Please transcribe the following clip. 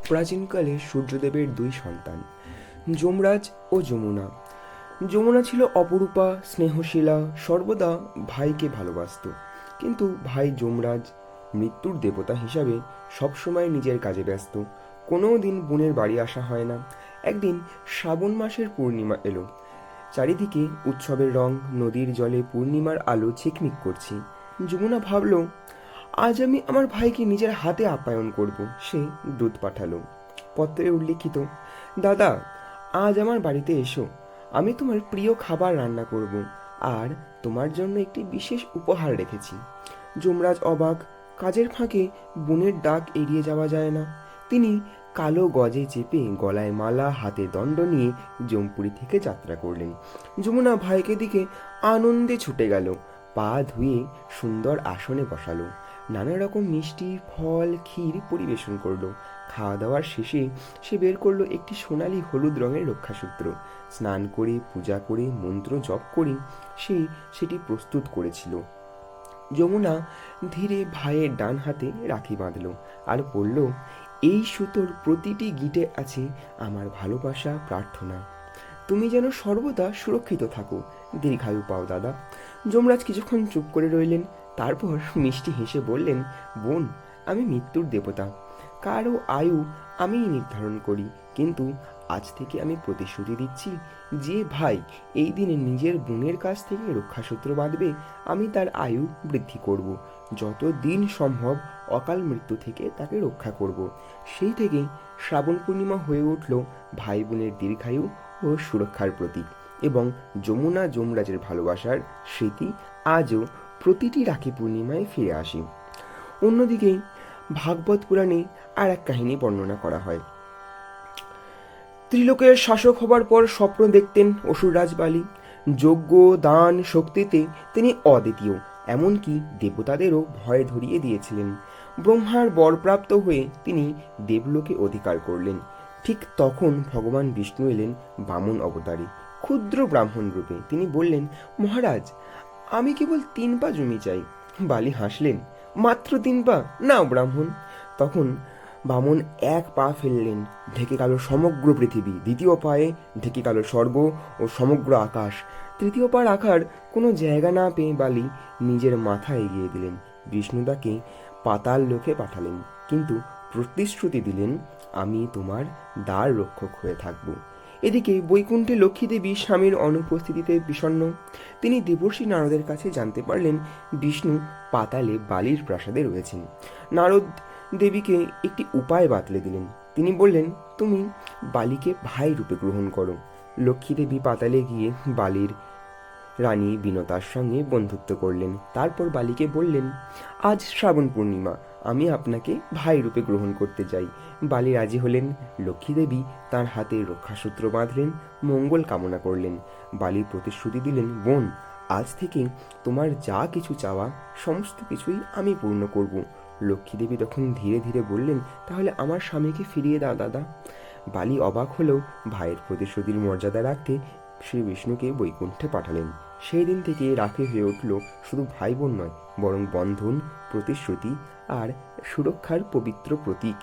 প্রাচীনকালে সূর্যদেবের দুই সন্তান, যমরাজ ও যমুনা। যমুনা ছিল অপরূপা, স্নেহশীলা, সর্বদা ভাইকে ভালোবাসত। কিন্তু ভাই যমরাজ মৃত্যুর দেবতা হিসাবে সবসময় নিজের কাজে ব্যস্ত। কোনো দিন বোনের বাড়ি আসা হয় না। একদিন শ্রাবণ মাসের পূর্ণিমা এলো। চারিদিকে উৎসবের রং, নদীর জলে পূর্ণিমার আলো ঝিকমিক করছে। যমুনা ভাবল, আজ আমি আমার ভাইকে নিজের হাতে আপ্যায়ন করব। সে দুধ পাঠালো। পত্রে উল্লিখিত, দাদা, আজ আমার বাড়িতে এসো। আমি তোমার প্রিয় খাবার রান্না করব, আর তোমার জন্য একটি বিশেষ উপহার রেখেছি। যমরাজ অবাক। কাজের ফাঁকে বোনের ডাক এড়িয়ে যাওয়া যায় না। তিনি কালো গজে চেপে, গলায় মালা, হাতে দণ্ড নিয়ে জমপুরি থেকে যাত্রা করলেন। যমুনা ভাইকে দিকে আনন্দে ছুটে গেল। পা ধুয়ে সুন্দর আসনে বসালো। নানা রকম মিষ্টি, ফল, ক্ষীর পরিবেশন করলো। খাওয়া দাওয়ার শেষে সে বের করলো একটি সোনালি হলুদ রঙের রক্ষাসূত্র। স্নান করে, পূজা করে, মন্ত্র জপ করে সে সেটি প্রস্তুত করেছিল। যমুনা ধীরে ভাইয়ের ডান হাতে রাখি বাঁধল আর বলল, এই সুতোর প্রতিটি গিঁটে আছে আমার ভালোবাসা, প্রার্থনা। তুমি যেন সর্বদা সুরক্ষিত থাকো। দীর্ঘায়ু পাও দাদা। যমরাজ কিছুক্ষণ চুপ করে রইলেন। তারপর মিষ্টি হেসে বললেন, বোন, আমি মৃত্যুর দেবতা। কারও আয়ু আমিই নির্ধারণ করি। কিন্তু আজ থেকে আমি প্রতিশ্রুতি দিচ্ছি, যে ভাই এই দিনে নিজের বোনের কাছ থেকে রক্ষাসূত্র বাঁধবে, আমি তার আয়ু বৃদ্ধি করব। যত দিন সম্ভব অকাল মৃত্যু থেকে তাকে রক্ষা করব। সেই থেকে শ্রাবণ পূর্ণিমা হয়ে উঠল ভাই বোনের দীর্ঘায়ু ও সুরক্ষার প্রতীক, এবং যমুনা যমরাজের ভালোবাসার স্মৃতি আজও প্রতিটি রাখি পূর্ণিমায় ফিরে আসে। অন্যদিকে ভাগবত পুরাণে আর এক কাহিনী বর্ণনা করা হয়। ত্রিলোকের শাসক হবার পর স্বপ্ন দেখতেন অসুররাজ বালি। যজ্ঞ, দান, শক্তিতে তিনি অদ্বিতীয়, এমনকি দেবতাদেরও ভয় ধরিয়ে দিয়েছিলেন। ব্রহ্মার বরপ্রাপ্ত হয়ে তিনি দেবলোকে অধিকার করলেন। ঠিক তখন ভগবান বিষ্ণু এলেন বামন অবতারে, ক্ষুদ্র ব্রাহ্মণ রূপে। তিনি বললেন, মহারাজ, আমি কেবল 3 পা জমি চাই। বালি হাসলেন, মাত্র 3 পা? নাও ব্রাহ্মণ। তখন বামন 1 পা ফেললেন, ঢেকে গেল সমগ্র পৃথিবী। দ্বিতীয় পায়ে ঢেকে গেল স্বর্গ ও সমগ্র আকাশ। তৃতীয় পা রাখার কোনো জায়গা না পেয়ে বালি নিজের মাথা এগিয়ে দিলেন। বিষ্ণু তাকে পাতাল লোকে পাঠালেন, কিন্তু প্রতিশ্রুতি দিলেন, আমি তোমার দ্বার রক্ষক হয়ে থাকব। এদিকে বৈকুণ্ঠে লক্ষ্মীদেবী স্বামীর অনুপস্থিতিতে বিষণ্ণ। তিনি দেবর্ষি নারদের কাছে জানতে পারলেন বিষ্ণু পাতালে বালির প্রাসাদে রয়েছেন। নারদ দেবীকে একটি উপায় বাতলে দিলেন। তিনি বললেন, তুমি বালিকে ভাই রূপে গ্রহণ করো। লক্ষ্মী দেবী পাতালে গিয়ে বালির রানী বিনতার সঙ্গে বন্ধুত্ব করলেন। তারপর বালিকে বললেন, আজ শ্রাবণ পূর্ণিমা, আমি আপনাকে ভাই রূপে গ্রহণ করতে চাই। বালি রাজি হলেন। লক্ষ্মী দেবী তাঁর হাতে রক্ষাসূত্র বাঁধলেন, মঙ্গল কামনা করলেন। বালি প্রতিশ্রুতি দিলেন, বোন, আজ থেকে তোমার যা কিছু চাওয়া সমস্ত কিছুই আমি পূর্ণ করব। লক্ষ্মী দেবী তখন ধীরে ধীরে বললেন, তাহলে আমার স্বামীকে ফিরিয়ে দাও দাদা। বালি অবাক হলেও ভাইয়ের প্রতিশ্রুতির মর্যাদা রাখতে শ্রী বিষ্ণুকে বৈকুণ্ঠে পাঠালেন। সেই দিন থেকে রাখি হয়ে উঠল শুধু ভাই বোন নয়, বরং বন্ধন, প্রতিশ্রুতি আর সুরক্ষার পবিত্র প্রতীক।